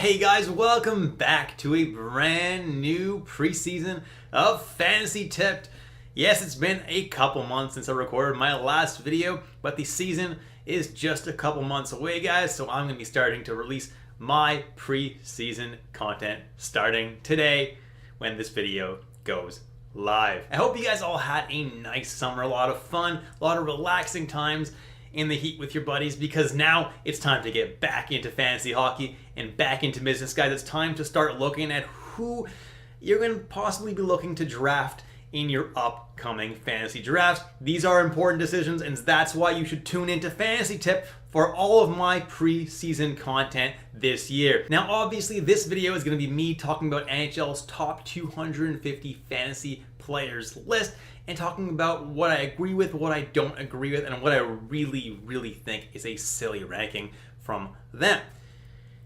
Hey guys, welcome back to a brand new preseason of Fantasy Tipped. Yes, it's been a couple months since I recorded my last video, but the season is just a couple months away, guys, so I'm going to be starting to release my preseason content starting today when this video goes live. I hope you guys all had a nice summer, a lot of fun, a lot of relaxing times in the heat with your buddies, because now it's time to get back into fantasy hockey and back into business, guys. It's time to start looking at who you're going to possibly be looking to draft in your upcoming fantasy drafts. These are important decisions, and that's why you should tune into Fantasy Tip for all of my preseason content this year. Now, obviously, this video is going to be me talking about NHL's top 250 fantasy players list and talking about what I agree with, what I don't agree with, and what I really think is a silly ranking from them.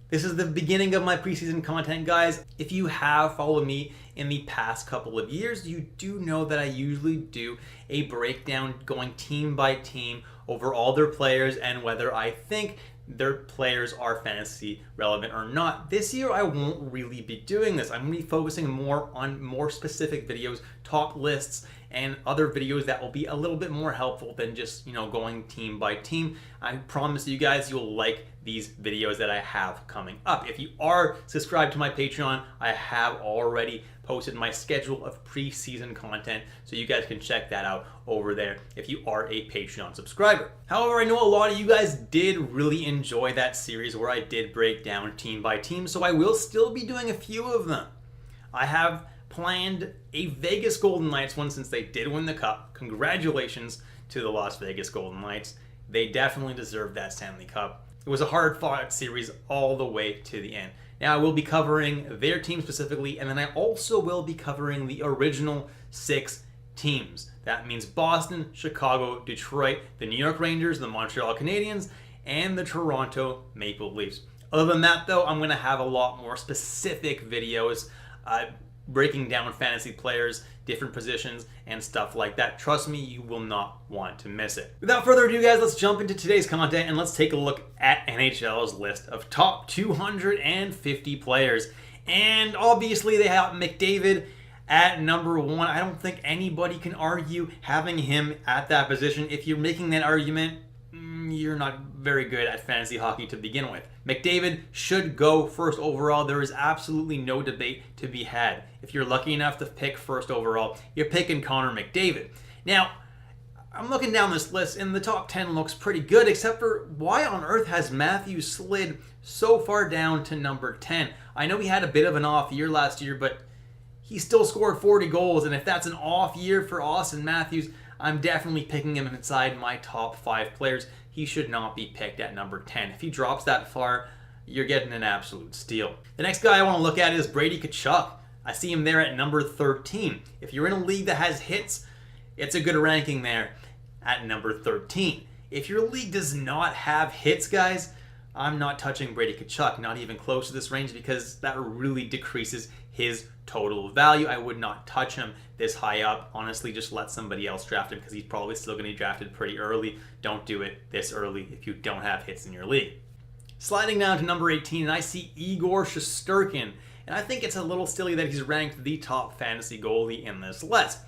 This is the beginning of my preseason content, guys. If you have followed me in the past couple of years, you do know that I usually do a breakdown going team by team over all their players and whether I think their players are fantasy relevant or not. This year, I won't really be doing this. I'm going to be focusing more on more specific videos, top lists, and other videos that will be a little bit more helpful than just, going team by team. I promise you guys you'll like these videos that I have coming up. If you are subscribed to my Patreon, I have already posted my schedule of preseason content, so you guys can check that out over there if you are a Patreon subscriber. However, I know a lot of you guys did really enjoy that series where I did break down team by team, so I will still be doing a few of them. I have planned a Vegas Golden Knights one since they did win the Cup. Congratulations to the Las Vegas Golden Knights. They definitely deserve that Stanley Cup. It was a hard-fought series all the way to the end. Now, I will be covering their team specifically, and then I also will be covering the original 6 teams. That means Boston, Chicago, Detroit, the New York Rangers, the Montreal Canadiens, and the Toronto Maple Leafs. Other than that, though, I'm going to have a lot more specific videos breaking down fantasy players, different positions, and stuff like that. Trust me, you will not want to miss it. Without further ado, guys, let's jump into today's content and let's take a look at NHL's list of top 250 players. And obviously, they have McDavid at number 1. I don't think anybody can argue having him at that position. If you're making that argument, you're not very good at fantasy hockey to begin with. McDavid should go first overall. There is absolutely no debate to be had. If you're lucky enough to pick first overall, you're picking Connor McDavid. Now, I'm looking down this list and the top 10 looks pretty good, except for why on earth has Matthews slid so far down to number 10? I know he had a bit of an off year last year, but he still scored 40 goals, and if that's an off year for Austin Matthews, I'm definitely picking him inside my top 5 players. He should not be picked at number 10. If he drops that far, you're getting an absolute steal. The next guy I want to look at is Brady Tkachuk. I see him there at number 13. If you're in a league that has hits, it's a good ranking there at number 13. If your league does not have hits, guys, I'm not touching Brady Tkachuk, not even close to this range, because that really decreases his total value. I would not touch him this high up. Honestly, just let somebody else draft him, because he's probably still going to be drafted pretty early. Don't do it this early if you don't have hits in your league. Sliding down to number 18, and I see Igor Shesterkin. And I think it's a little silly that he's ranked the top fantasy goalie in this list.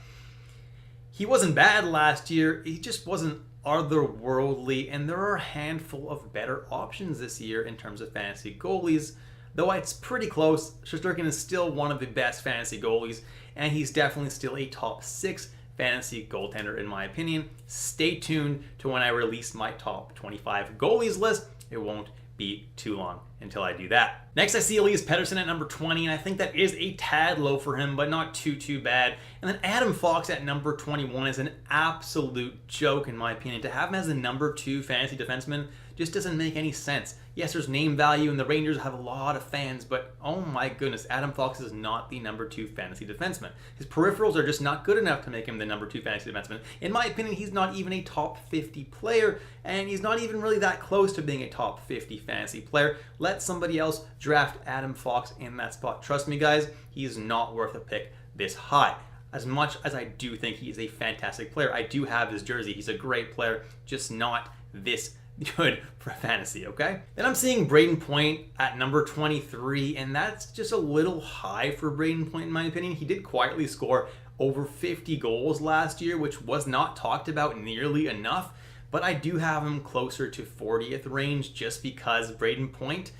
He wasn't bad last year. He just wasn't otherworldly, and there are a handful of better options this year in terms of fantasy goalies. Though it's pretty close, Shesterkin is still one of the best fantasy goalies, and he's definitely still a top 6 fantasy goaltender in my opinion. Stay tuned to when I release my top 25 goalies list. It won't be too long until I do that. Next, I see Elias Pettersson at number 20, and I think that is a tad low for him, but not too bad. And then Adam Fox at number 21 is an absolute joke in my opinion. To have him as the number 2 fantasy defenseman just doesn't make any sense. Yes, there's name value, and the Rangers have a lot of fans, but oh my goodness, Adam Fox is not the number 2 fantasy defenseman. His peripherals are just not good enough to make him the number 2 fantasy defenseman. In my opinion, he's not even a top 50 player, and he's not even really that close to being a top 50 fantasy player. Let somebody else draft Adam Fox in that spot. Trust me, guys, he is not worth a pick this high. As much as I do think he is a fantastic player, I do have his jersey. He's a great player, just not this good for fantasy, okay? Then I'm seeing Braden Point at number 23, and that's just a little high for Braden Point in my opinion. He did quietly score over 50 goals last year, which was not talked about nearly enough, but I do have him closer to 40th range just because Braden Point,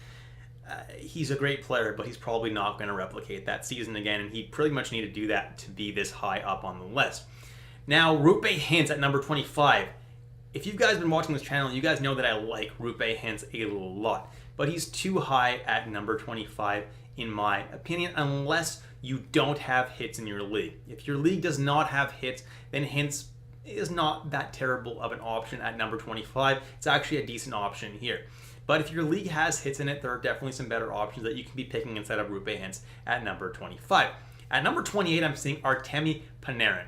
he's a great player, but he's probably not going to replicate that season again, and he pretty much need to do that to be this high up on the list. Now, Rupe Hintz at number 25. If you guys have been watching this channel, you guys know that I like Rupe Hintz a lot, but he's too high at number 25 in my opinion, unless you don't have hits in your league. If your league does not have hits, then Hintz is not that terrible of an option at number 25. It's actually a decent option here. But if your league has hits in it, there are definitely some better options that you can be picking instead of Rupe Hintz at number 25. At number 28, I'm seeing Artemi Panarin.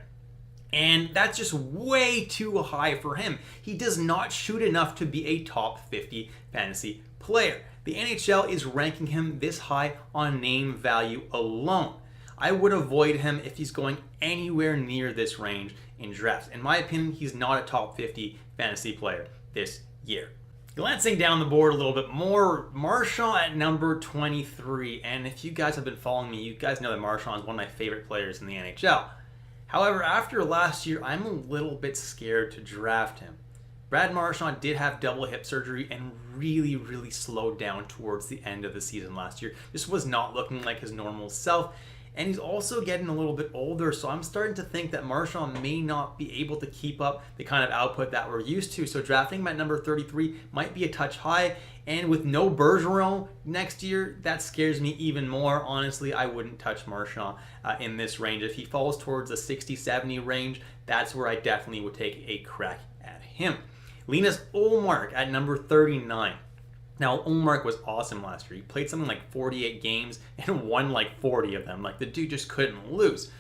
And that's just way too high for him. He does not shoot enough to be a top 50 fantasy player. The NHL is ranking him this high on name value alone. I would avoid him if he's going anywhere near this range in drafts. In my opinion, he's not a top 50 fantasy player this year. Glancing down the board a little bit more, Marchand at number 23. And if you guys have been following me, you guys know that Marchand is one of my favorite players in the NHL. However, after last year, I'm a little bit scared to draft him. Brad Marchand did have double hip surgery and really slowed down towards the end of the season last year. This was not looking like his normal self. And he's also getting a little bit older, so I'm starting to think that Marchand may not be able to keep up the kind of output that we're used to. So drafting him at number 33 might be a touch high. And with no Bergeron next year, that scares me even more. Honestly, I wouldn't touch Marchand in this range. If he falls towards the 60-70 range, that's where I definitely would take a crack at him. Linus Ullmark at number 39. Now, Ullmark was awesome last year. He played something like 48 games and won like 40 of them. Like, the dude just couldn't lose.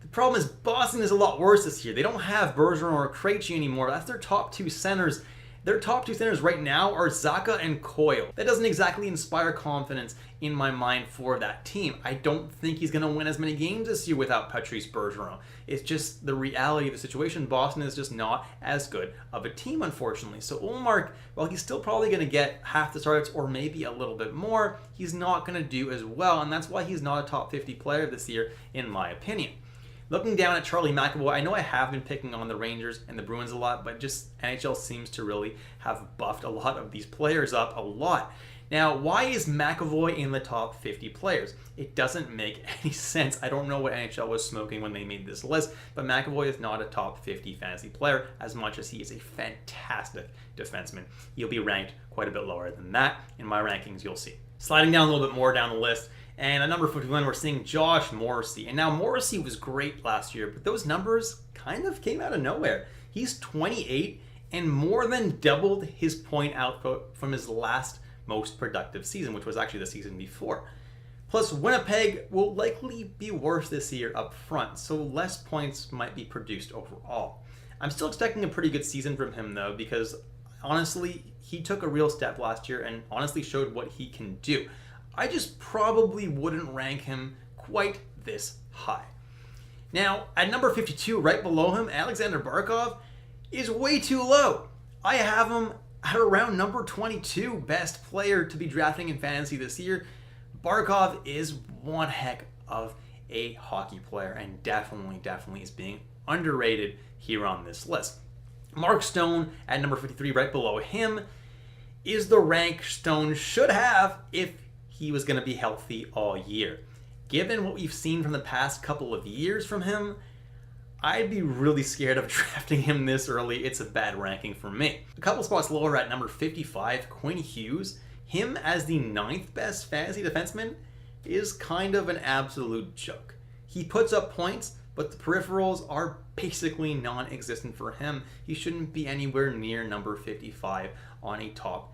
The problem is Boston is a lot worse this year. They don't have Bergeron or Krejci anymore. That's their top two centers. Their top two centers right now are Zacha and Coyle. That doesn't exactly inspire confidence in my mind for that team. I don't think he's going to win as many games this year without Patrice Bergeron. It's just the reality of the situation. Boston is just not as good of a team, unfortunately. So Ullmark, while he's still probably going to get half the starts or maybe a little bit more, he's not going to do as well, and that's why he's not a top 50 player this year, in my opinion. Looking down at Charlie McAvoy, I know I have been picking on the Rangers and the Bruins a lot, but just NHL seems to really have buffed a lot of these players up a lot. Now, why is McAvoy in the top 50 players? It doesn't make any sense. I don't know what NHL was smoking when they made this list, but McAvoy is not a top 50 fantasy player as much as he is a fantastic defenseman. He'll be ranked quite a bit lower than that. In my rankings, you'll see. Sliding down a little bit more down the list, and at number 51, we're seeing Josh Morrissey. And now Morrissey was great last year, but those numbers kind of came out of nowhere. He's 28 and more than doubled his point output from his last most productive season, which was actually the season before. Plus, Winnipeg will likely be worse this year up front, so less points might be produced overall. I'm still expecting a pretty good season from him, though, because honestly, he took a real step last year and honestly showed what he can do. I just probably wouldn't rank him quite this high. Now, at number 52, right below him, Alexander Barkov is way too low. I have him at around number 22 best player to be drafting in fantasy this year. Barkov is one heck of a hockey player and definitely is being underrated here on this list. Mark Stone at number 53, right below him, is the rank Stone should have if he was going to be healthy all year. Given what we've seen from the past couple of years from him, I'd be really scared of drafting him this early. It's a bad ranking for me. A couple spots lower at number 55, Quinn Hughes. Him as the 9th best fantasy defenseman is kind of an absolute joke. He puts up points, but the peripherals are basically non-existent for him. He shouldn't be anywhere near number 55 on a top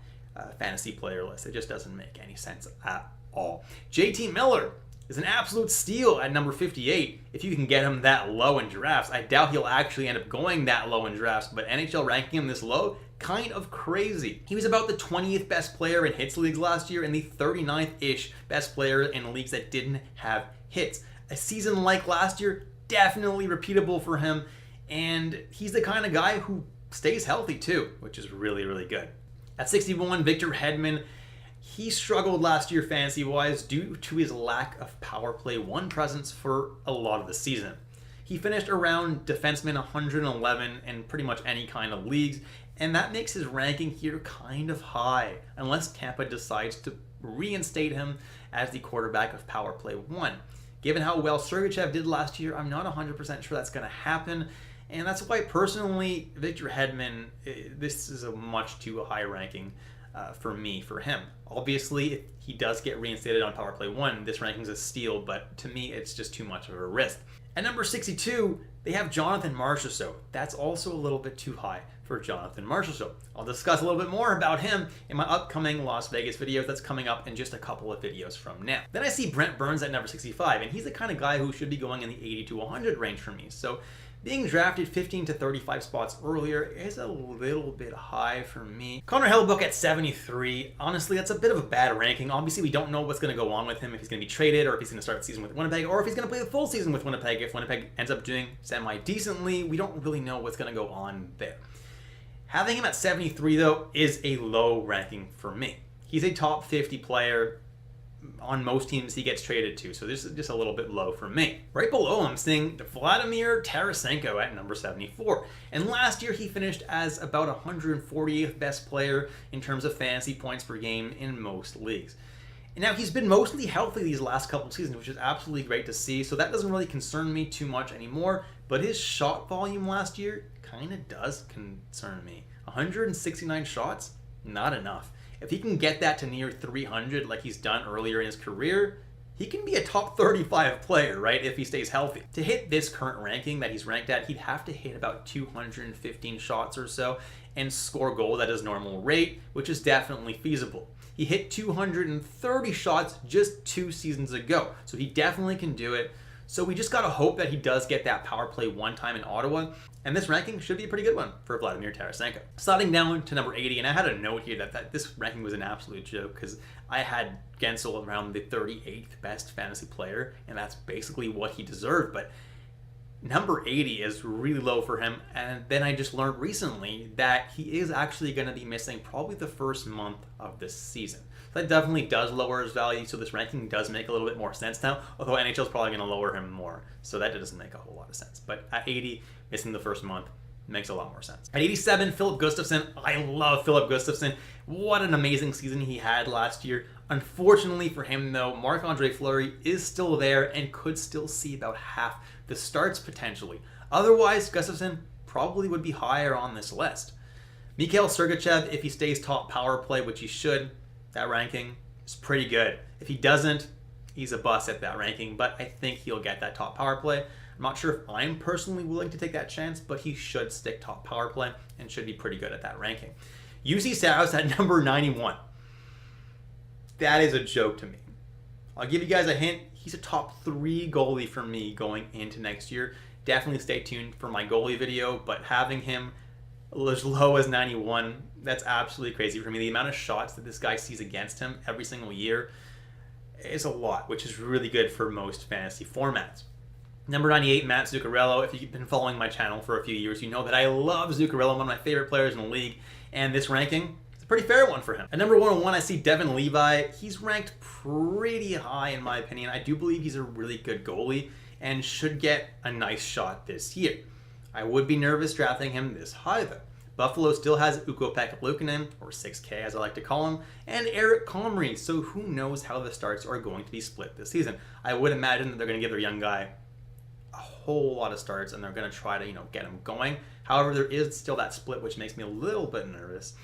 fantasy player list. It just doesn't make any sense at all. JT Miller is an absolute steal at number 58 if you can get him that low in drafts. I doubt he'll actually end up going that low in drafts, but NHL ranking him this low, kind of crazy. He was about the 20th best player in hits leagues last year and the 39th-ish best player in leagues that didn't have hits. A season like last year, definitely repeatable for him, and he's the kind of guy who stays healthy too, which is really, really good. At 61, Victor Hedman, he struggled last year fantasy-wise due to his lack of power play one presence for a lot of the season. He finished around defenseman 111 in pretty much any kind of leagues, and that makes his ranking here kind of high, unless Tampa decides to reinstate him as the quarterback of power play one. Given how well Sergachev did last year, I'm not 100% sure that's going to happen, and that's why personally, Victor Hedman, this is a much too high ranking for him. Obviously, if he does get reinstated on power play one, this ranking's a steal, but to me, it's just too much of a risk. At number 62, they have Jonathan Marchessault. That's also a little bit too high for Jonathan Marchessault. I'll discuss a little bit more about him in my upcoming Las Vegas videos that's coming up in just a couple of videos from now. Then I see Brent Burns at number 65, and he's the kind of guy who should be going in the 80 to 100 range for me. So being drafted 15 to 35 spots earlier is a little bit high for me. Connor Hellebuyck at 73. Honestly, that's a bit of a bad ranking. Obviously, we don't know what's going to go on with him, if he's going to be traded, or if he's going to start the season with Winnipeg, or if he's going to play the full season with Winnipeg. If Winnipeg ends up doing semi-decently, we don't really know what's going to go on there. Having him at 73, though, is a low ranking for me. He's a top 50 player. On most teams he gets traded to, so this is just a little bit low for me. Right below him, seeing Vladimir Tarasenko at number 74. And last year he finished as about 148th best player in terms of fantasy points per game in most leagues. And now he's been mostly healthy these last couple seasons, which is absolutely great to see, so that doesn't really concern me too much anymore, but his shot volume last year kind of does concern me. 169 shots, not enough. If he can get that to near 300 like he's done earlier in his career, he can be a top 35 player, right, if he stays healthy. To hit this current ranking that he's ranked at, he'd have to hit about 215 shots or so and score goals at his normal rate, which is definitely feasible. He hit 230 shots just 2 seasons ago, so he definitely can do it. So we just gotta hope that he does get that power play one time in Ottawa, and this ranking should be a pretty good one for Vladimir Tarasenko. Sliding down to number 80, and I had a note here that this ranking was an absolute joke because I had Gensel around the 38th best fantasy player, and that's basically what he deserved, but number 80 is really low for him, and then I just learned recently that he is actually going to be missing probably the first month of this season. So that definitely does lower his value, so this ranking does make a little bit more sense now, although NHL is probably going to lower him more, so that doesn't make a whole lot of sense. But at 80, missing the first month makes a lot more sense. At 87, Philip Gustafsson. I love Philip Gustafsson. What an amazing season he had last year. Unfortunately for him, though, Marc-Andre Fleury is still there and could still see about half the starts potentially. Otherwise, Gustafsson probably would be higher on this list. Mikhail Sergachev, if he stays top power play, which he should, that ranking is pretty good. If he doesn't, he's a bust at that ranking, but I think he'll get that top power play. I'm not sure if I'm personally willing to take that chance, but he should stick top power play and should be pretty good at that ranking. UC Saros at number 91. That is a joke to me. I'll give you guys a hint. He's a top 3 goalie for me going into next year. Definitely stay tuned for my goalie video, but having him as low as 91, that's absolutely crazy for me. The amount of shots that this guy sees against him every single year is a lot, which is really good for most fantasy formats. Number 98, Matt Zuccarello. If you've been following my channel for a few years, you know that I love Zuccarello, one of my favorite players in the league, and this ranking is a pretty fair one for him. At number 101, I see Devin Levi. He's ranked pretty high in my opinion. I do believe he's a really good goalie and should get a nice shot this year. I would be nervous drafting him this high though. Buffalo still has Ukko-Pekka Luukkonen, or 6K as I like to call him, and Eric Comrie, so who knows how the starts are going to be split this season. I would imagine that they're going to give their young guy a whole lot of starts and they're going to try to, get him going. However, there is still that split, which makes me a little bit nervous.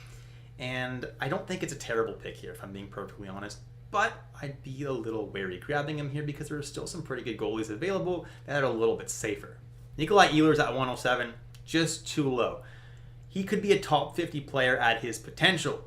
And I don't think it's a terrible pick here, if I'm being perfectly honest. But I'd be a little wary grabbing him here because there are still some pretty good goalies available that are a little bit safer. Nikolai Ehlers at 107, just too low. He could be a top 50 player at his potential.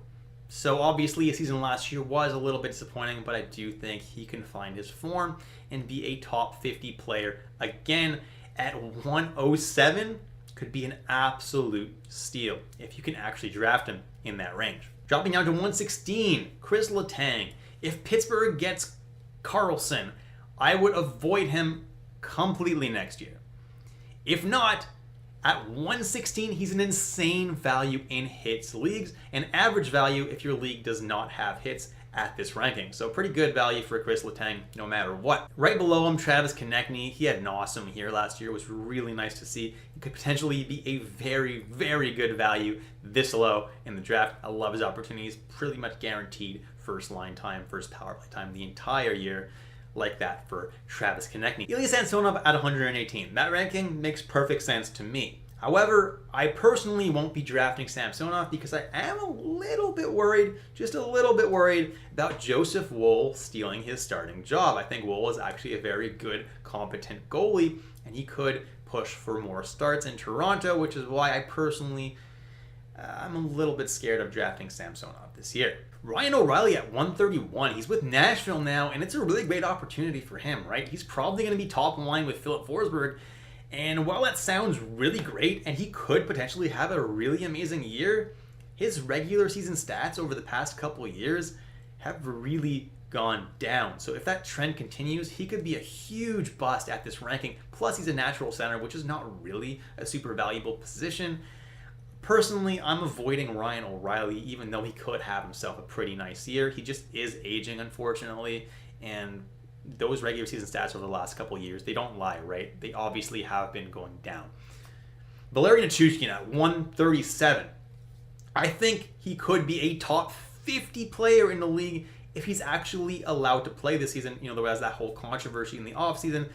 So obviously his season last year was a little bit disappointing, but I do think he can find his form and be a top 50 player again. At 107 could be an absolute steal if you can actually draft him in that range. Dropping down to 116, Chris Letang. If Pittsburgh gets Carlson, I would avoid him completely next year. If not, At 116, he's an insane value in hits leagues, and average value if your league does not have hits at this ranking. So pretty good value for Chris Letang no matter what. Right below him, Travis Konechny. He had an awesome year last year. It was really nice to see. He could potentially be a very, very good value this low in the draft. I love his opportunities. Pretty much guaranteed first line time, first power play time the entire year. Like that for Travis Konechny. Ilya Samsonov at 118. That ranking makes perfect sense to me. However, I personally won't be drafting Samsonov because I am a little bit worried, just a little bit worried about Joseph Woll stealing his starting job. I think Woll is actually a very good, competent goalie, and he could push for more starts in Toronto, which is why I personally I'm a little bit scared of drafting Samsonov this year. Ryan O'Reilly at 131. He's with Nashville now, and it's a really great opportunity for him, right? He's probably going to be top line with Philip Forsberg, and while that sounds really great, and he could potentially have a really amazing year, his regular season stats over the past couple of years have really gone down. So if that trend continues, he could be a huge bust at this ranking. Plus, he's a natural center, which is not really a super valuable position. Personally, I'm avoiding Ryan O'Reilly, even though he could have himself a pretty nice year. He just is aging, unfortunately, and those regular season stats over the last couple of years, they don't lie, right? They obviously have been going down. Valeri Nichushkin at 137. I think he could be a top 50 player in the league if he's actually allowed to play this season. You know, there was that whole controversy in the offseason.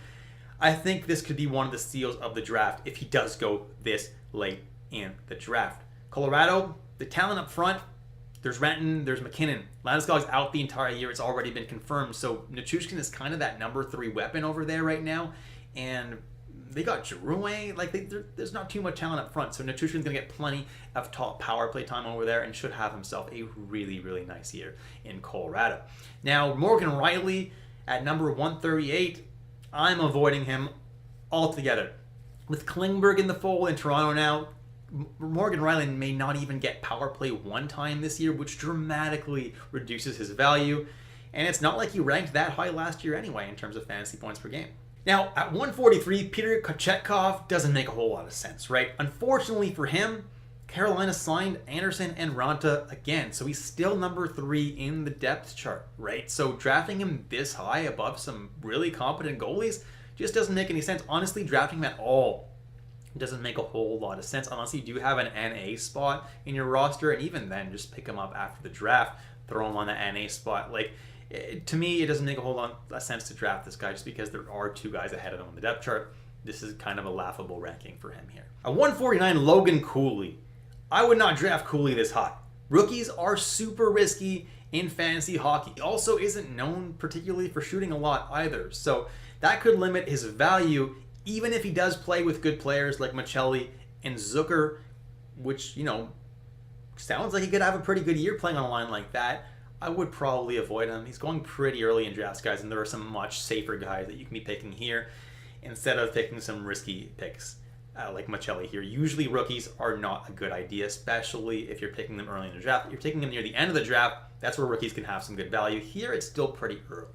I think this could be one of the steals of the draft if he does go this late in the draft. Colorado, the talent up front, there's Renton, there's McKinnon. Landeskog's out the entire year. It's already been confirmed. So Nichushkin is kind of that number 3 weapon over there right now. And they got Drouin. Like, there's not too much talent up front. So Nichushkin's going to get plenty of top power play time over there and should have himself a really, really nice year in Colorado. Now, Morgan Rielly at number 138, I'm avoiding him altogether. With Klingberg in the fold in Toronto now, Morgan Rielly may not even get power play one time this year, which dramatically reduces his value. And it's not like he ranked that high last year anyway in terms of fantasy points per game. Now, at 143, Peter Kochetkov doesn't make a whole lot of sense, right? Unfortunately for him, Carolina signed Anderson and Ranta again, so he's still number 3 in the depth chart, right? So drafting him this high above some really competent goalies just doesn't make any sense. Honestly, drafting him at all doesn't make a whole lot of sense unless you do have an NA spot in your roster, and even then, just pick him up after the draft, throw him on the NA spot. Like, to me, it doesn't make a whole lot of sense to draft this guy just because there are 2 guys ahead of him on the depth chart. This is kind of a laughable ranking for him here. At 149, Logan Cooley. I would not draft Cooley this high. Rookies are super risky in fantasy hockey. He also isn't known particularly for shooting a lot either, so that could limit his value even if he does play with good players like Machelli and Zucker, which, you know, sounds like he could have a pretty good year playing on a line like that. I would probably avoid him. He's going pretty early in drafts, guys, and there are some much safer guys that you can be picking here instead of picking some risky picks like Machelli here. Usually rookies are not a good idea, especially if you're picking them early in the draft. If you're taking them near the end of the draft, that's where rookies can have some good value. Here, it's still pretty early.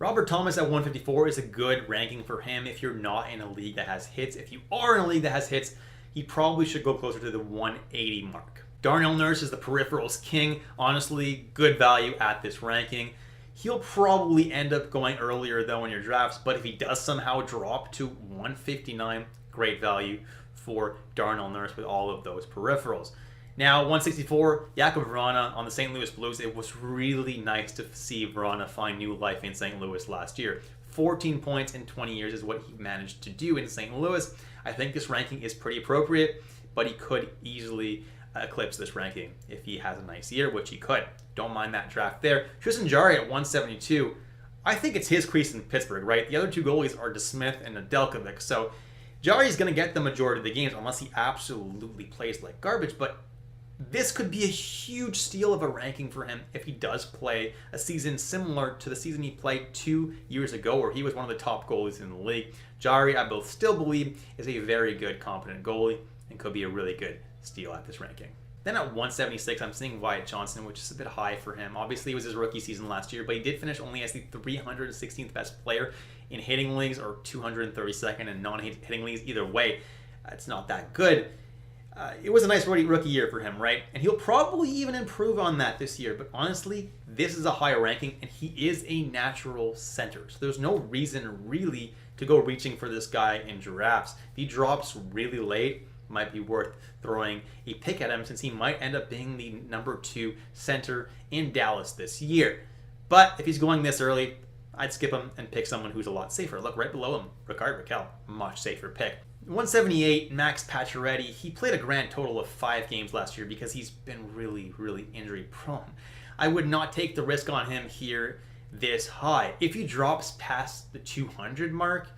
Robert Thomas at 154 is a good ranking for him if you're not in a league that has hits. If you are in a league that has hits, he probably should go closer to the 180 mark. Darnell Nurse is the peripherals king. Honestly, good value at this ranking. He'll probably end up going earlier though in your drafts, but if he does somehow drop to 159, great value for Darnell Nurse with all of those peripherals. Now, 164, Jakub Vrana on the St. Louis Blues. It was really nice to see Vrana find new life in St. Louis last year. 14 points in 20 years is what he managed to do in St. Louis. I think this ranking is pretty appropriate, but he could easily eclipse this ranking if he has a nice year, which he could. Don't mind that draft there. Tristan Jarry at 172. I think it's his crease in Pittsburgh, right? The other 2 goalies are DeSmith and Nedeljkovic, so Jarry's going to get the majority of the games unless he absolutely plays like garbage, but this could be a huge steal of a ranking for him if he does play a season similar to the season he played 2 years ago, where he was one of the top goalies in the league. Jarry, I still believe, is a very good, competent goalie and could be a really good steal at this ranking. Then at 176, I'm seeing Wyatt Johnson, which is a bit high for him. Obviously, it was his rookie season last year, but he did finish only as the 316th best player in hitting leagues, or 232nd in non-hitting leagues. Either way, It's not that good. It was a nice rookie year for him, right? And he'll probably even improve on that this year. But honestly, this is a higher ranking, and he is a natural center. So there's no reason really to go reaching for this guy in drafts. If he drops really late, it might be worth throwing a pick at him, since he might end up being the number 2 center in Dallas this year. But if he's going this early, I'd skip him and pick someone who's a lot safer. Look, right below him, Rickard Rakell, much safer pick. 178, Max Pacioretty. He played a grand total of 5 games last year because he's been really, really injury prone. I would not take the risk on him here this high. If he drops past the 200 mark,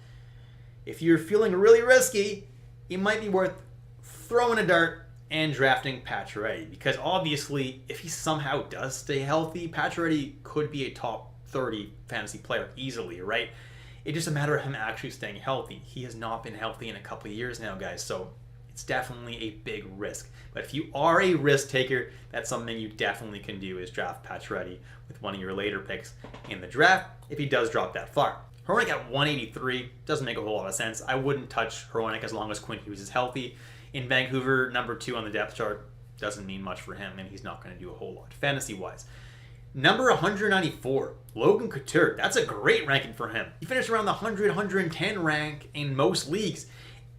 if you're feeling really risky, it might be worth throwing a dart and drafting Pacioretty, because obviously if he somehow does stay healthy, Pacioretty could be a top 30 fantasy player easily, right? It's just a matter of him actually staying healthy. He has not been healthy in a couple of years now, guys, so it's definitely a big risk. But if you are a risk taker, that's something you definitely can do, is draft Pacioretty with one of your later picks in the draft if he does drop that far. Hronek at 183 doesn't make a whole lot of sense. I wouldn't touch Hronek as long as Quinn Hughes is healthy. In Vancouver, number 2 on the depth chart doesn't mean much for him, and he's not going to do a whole lot fantasy-wise. Number 194, Logan Couture. That's a great ranking for him. He finished around the 100, 110 rank in most leagues,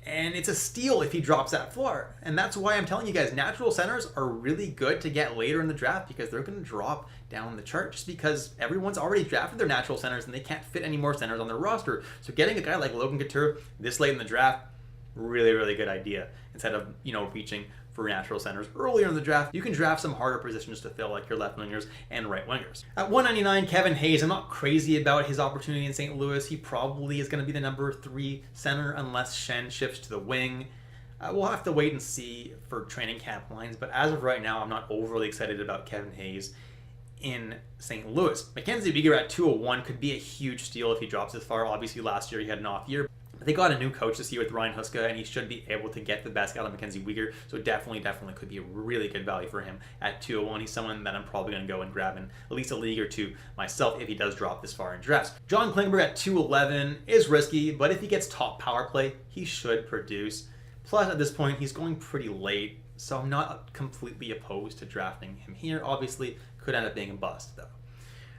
and it's a steal if he drops that far. And that's why I'm telling you guys, natural centers are really good to get later in the draft, because they're going to drop down the chart just because everyone's already drafted their natural centers and they can't fit any more centers on their roster. So getting a guy like Logan Couture this late in the draft, really, really good idea. Instead of, reaching for natural centers earlier in the draft, you can draft some harder positions to fill, like your left wingers and right wingers. At 199, Kevin Hayes. I'm not crazy about his opportunity in St. Louis. He probably is going to be the number 3 center unless Shen shifts to the wing. We'll have to wait and see for training camp lines, but as of right now, I'm not overly excited about Kevin Hayes in St. Louis. Mackenzie Weegar at 201 could be a huge steal if he drops this far. Obviously, last year he had an off year. They got a new coach this year with Ryan Huska, and he should be able to get the best out of Mackenzie Weegar. So definitely could be a really good value for him at 201. He's someone that I'm probably going to go and grab in at least a league or 2 myself if he does drop this far in drafts. John Klingberg at 211 is risky, but if he gets top power play, he should produce. Plus, at this point, he's going pretty late, so I'm not completely opposed to drafting him here. Obviously, could end up being a bust, though.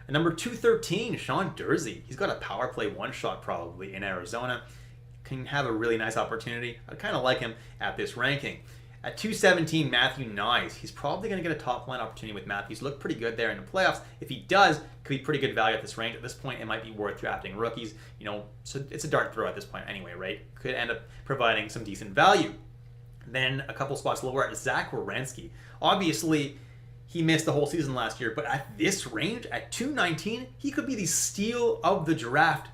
At number 213, Sean Durzi. He's got a power play one-shot probably in Arizona. Can have a really nice opportunity. I kind of like him at this ranking. At 217, Matthew Nyes. He's probably going to get a top line opportunity with Matthews. Looked pretty good there in the playoffs. If he does, could be pretty good value at this range. At this point, it might be worth drafting rookies. So it's a dart throw at this point anyway, right? Could end up providing some decent value. Then a couple spots lower at Zach Werenski. Obviously, he missed the whole season last year, but at this range, at 219, he could be the steal of the draft,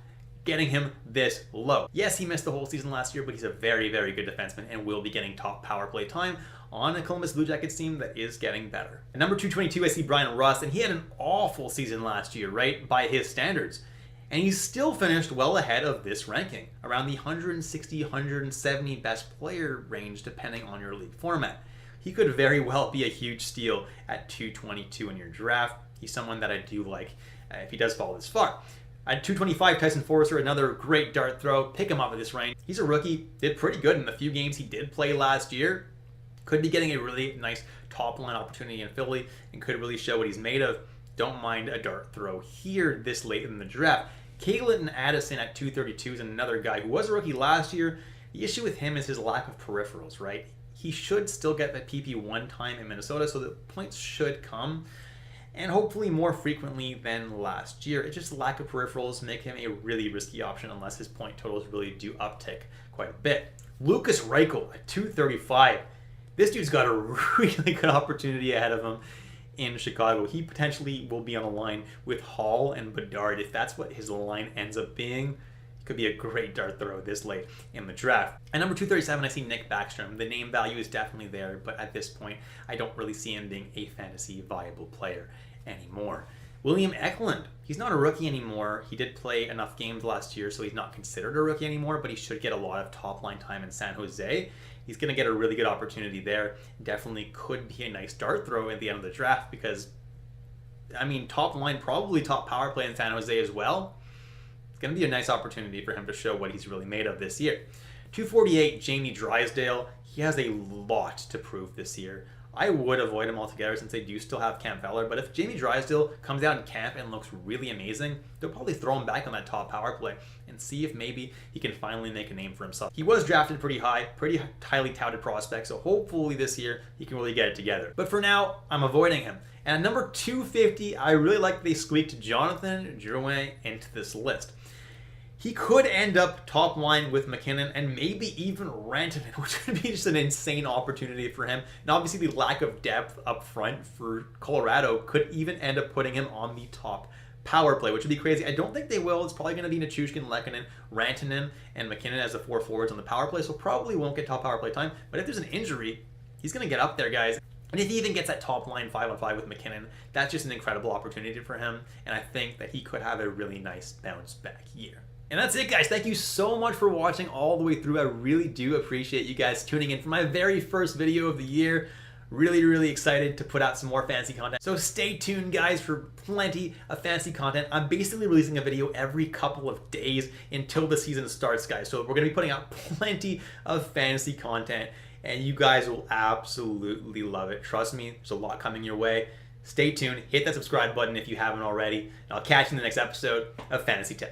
getting him this low. Yes, he missed the whole season last year, but he's a very, very good defenseman and will be getting top power play time on a Columbus Blue Jackets team that is getting better. At number 222, I see Brian Rust, and he had an awful season last year, right, by his standards. And he's still finished well ahead of this ranking, around the 160, 170 best player range, depending on your league format. He could very well be a huge steal at 222 in your draft. He's someone that I do like if he does fall this far. At 225, Tyson Forster, another great dart throw. Pick him up at this range. He's a rookie. Did pretty good in the few games he did play last year. Could be getting a really nice top-line opportunity in Philly and could really show what he's made of. Don't mind a dart throw here this late in the draft. Caitlin Addison at 232 is another guy who was a rookie last year. The issue with him is his lack of peripherals, right? He should still get the PP one time in Minnesota, so the points should come, and hopefully more frequently than last year. It's just lack of peripherals make him a really risky option unless his point totals really do uptick quite a bit. Lucas Reichel at 235. This dude's got a really good opportunity ahead of him in Chicago. He potentially will be on a line with Hall and Bedard. If that's what his line ends up being, it could be a great dart throw this late in the draft. At number 237, I see Nick Backstrom. The name value is definitely there, but at this point, I don't really see him being a fantasy viable player anymore. William Eklund, he's not a rookie anymore. He did play enough games last year, so he's not considered a rookie anymore, but he should get a lot of top-line time in San Jose. He's going to get a really good opportunity there. Definitely could be a nice dart throw at the end of the draft because, top line, probably top power play in San Jose as well. It's going to be a nice opportunity for him to show what he's really made of this year. 248, Jamie Drysdale. He has a lot to prove this year. I would avoid him altogether since they do still have Cam Fowler, but if Jamie Drysdale comes out in camp and looks really amazing, they'll probably throw him back on that top power play and see if maybe he can finally make a name for himself. He was drafted pretty high, pretty highly touted prospect, so hopefully this year he can really get it together. But for now, I'm avoiding him. And at number 250, I really like that they squeaked Jonathan Drouin into this list. He could end up top line with McKinnon and maybe even Rantanen, which would be just an insane opportunity for him. And obviously the lack of depth up front for Colorado could even end up putting him on the top power play, which would be crazy. I don't think they will. It's probably going to be Nichushkin, Lehkonen, Rantanen, and McKinnon as the 4 forwards on the power play, so probably won't get top power play time. But if there's an injury, he's going to get up there, guys. And if he even gets that top line 5-on-5 with McKinnon, that's just an incredible opportunity for him. And I think that he could have a really nice bounce back year. And that's it, guys. Thank you so much for watching all the way through. I really do appreciate you guys tuning in for my very first video of the year. Really excited to put out some more fantasy content. So stay tuned, guys, for plenty of fantasy content. I'm basically releasing a video every couple of days until the season starts, guys. So we're going to be putting out plenty of fantasy content, and you guys will absolutely love it. Trust me, there's a lot coming your way. Stay tuned. Hit that subscribe button if you haven't already. And I'll catch you in the next episode of Fantasy Tips.